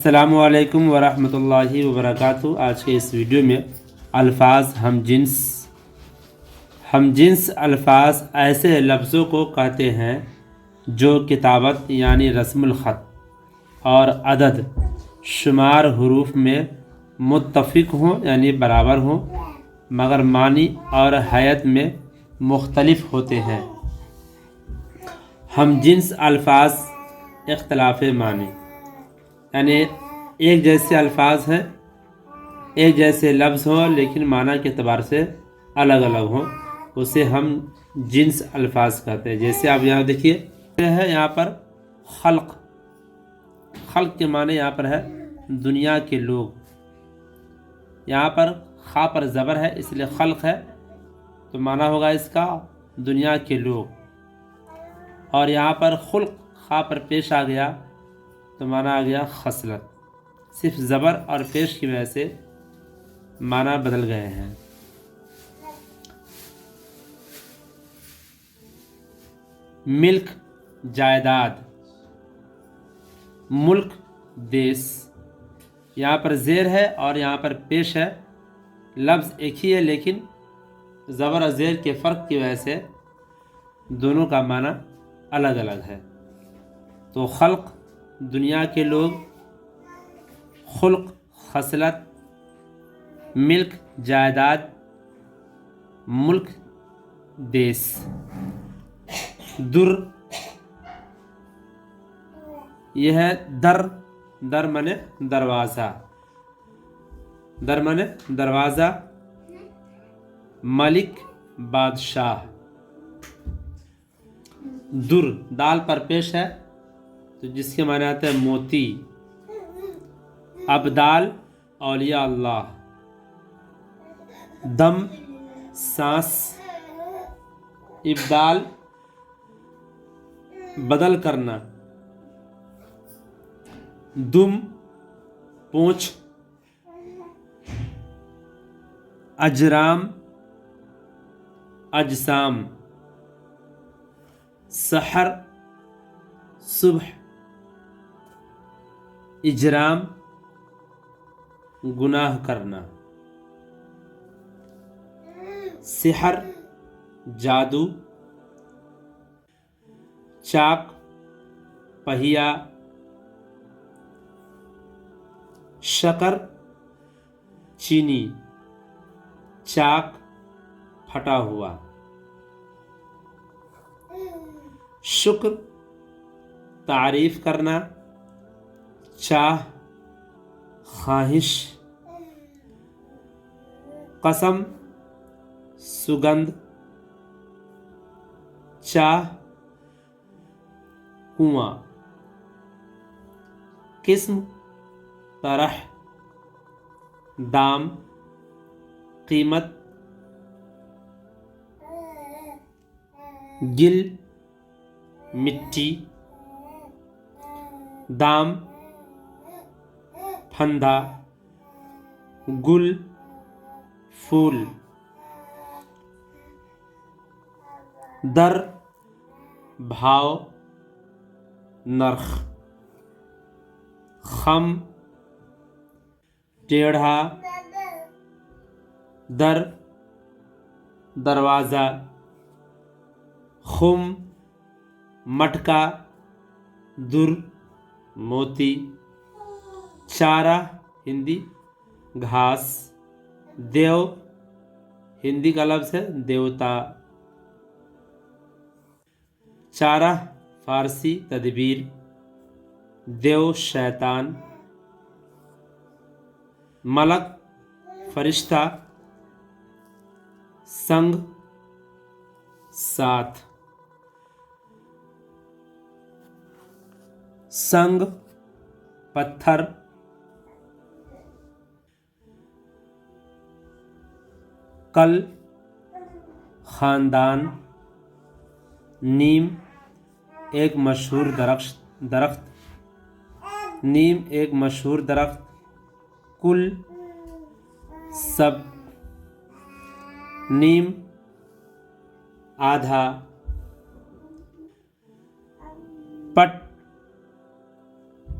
السلام علیکم ورحمۃ اللہ وبرکاتہ۔ آج کے اس ویڈیو میں الفاظ ہم جنس الفاظ ایسے لفظوں کو کہتے ہیں جو کتابت یعنی رسم الخط اور عدد شمار حروف میں متفق ہوں یعنی برابر ہوں، مگر معنی اور حیت میں مختلف ہوتے ہیں۔ ہم جنس الفاظ اختلاف معنی یعنی ایک جیسے الفاظ ہیں، ایک جیسے لفظ ہوں لیکن معنی کے اعتبار سے الگ الگ ہوں، اسے ہم جنس الفاظ کہتے ہیں۔ جیسے آپ یہاں دیکھیے ہے، یہاں پر خلق کے معنی یہاں پر ہے دنیا کے لوگ، یہاں پر خا پر زبر ہے اس لیے خلق ہے تو معنی ہوگا اس کا دنیا کے لوگ، اور یہاں پر خلق خا پر پیش آ گیا تو معنی آ گیا خصلت، صرف زبر اور پیش کی وجہ سے معنی بدل گئے ہیں۔ ملک جائیداد، ملک دیس، یہاں پر زیر ہے اور یہاں پر پیش ہے، لفظ ایک ہی ہے لیکن زبر اور زیر کے فرق کی وجہ سے دونوں کا معنی الگ الگ ہے۔ تو خلق دنیا کے لوگ، خلق خصلت، ملک جائیداد، ملک دیس۔ در یہ ہے در منے دروازہ، در منے دروازہ، ملک بادشاہ۔ در دال پر پیش ہے تو جس کے معنی آتے ہیں موتی، ابدال اولیاء اللہ، دم سانس، ابدال بدل کرنا، دم پونچھ، اجرام اجسام، سحر صبح، اجرام گناہ کرنا، سحر جادو، چاک پہیا، شکر چینی، چاک پھٹا ہوا، شکر تعریف کرنا، چاہ خواہش، قسم سگندھ، چاہ کنواں، قسم طرح، دام قیمت، گل مٹی، دام پھندا، گل پھول، در بھاؤ نرخ، خم ٹیڑھا، در دروازہ، خم مٹکا، در موتی، چارہ ہندی گھاس، دیو ہندی کا لفظ ہے دیوتا، چارہ فارسی تدبیر، دیو شیطان، ملک فرشتہ، سنگ ساتھ، سنگ پتھر، کل خاندان، نیم ایک مشہور درخت، نیم ایک مشہور درخت، کل سب، نیم آدھا، پٹ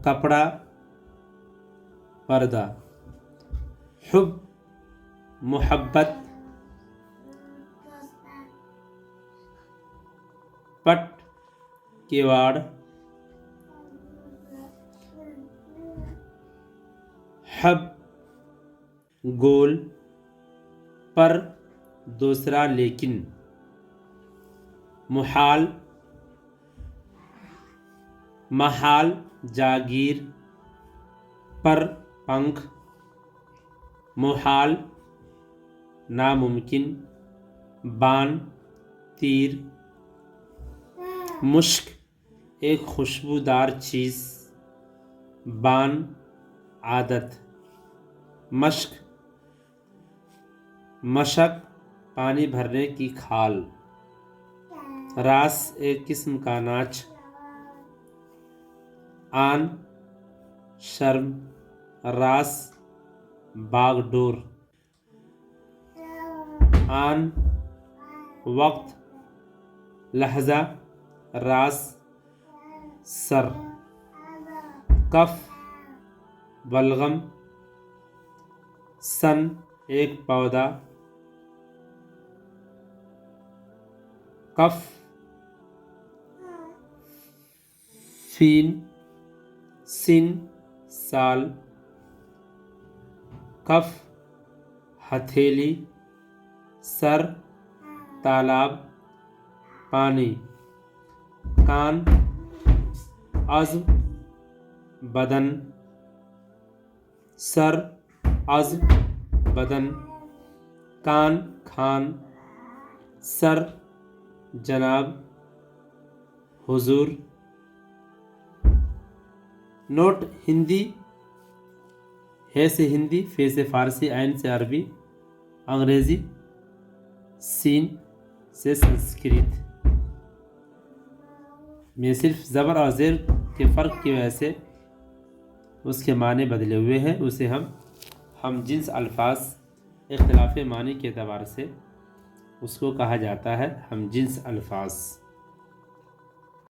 کپڑا، پردہ، حب محبت، پٹ کیواڑ، حب گول، پر دوسرا لیکن، محال، محال جاگیر، پر پنکھ، محال ناممکن، بان تیر، مشک ایک خوشبودار چیز، بان عادت، مشک مشک پانی بھرنے کی کھال، راس ایک قسم کا ناچ، آن شرم، راس باغ ڈور، آن وقت لحظہ، راس سر، کف بلغم، سن ایک پودا، کف فین، سن سال، کف ہتھیلی، سر تالاب پانی، کان عضو بدن، سر عضو بدن، کان خان، سر جناب حضور۔ نوٹ: ہندی ہے سے ہندی، فے سے فارسی، عین سے عربی، انگریزی، سین سے سنسکرت میں صرف زبر اور زیر کے فرق کی وجہ سے اس کے معنی بدلے ہوئے ہیں۔ اسے ہم جنس الفاظ اختلاف معنی کے اعتبار سے اس کو کہا جاتا ہے ہم جنس الفاظ۔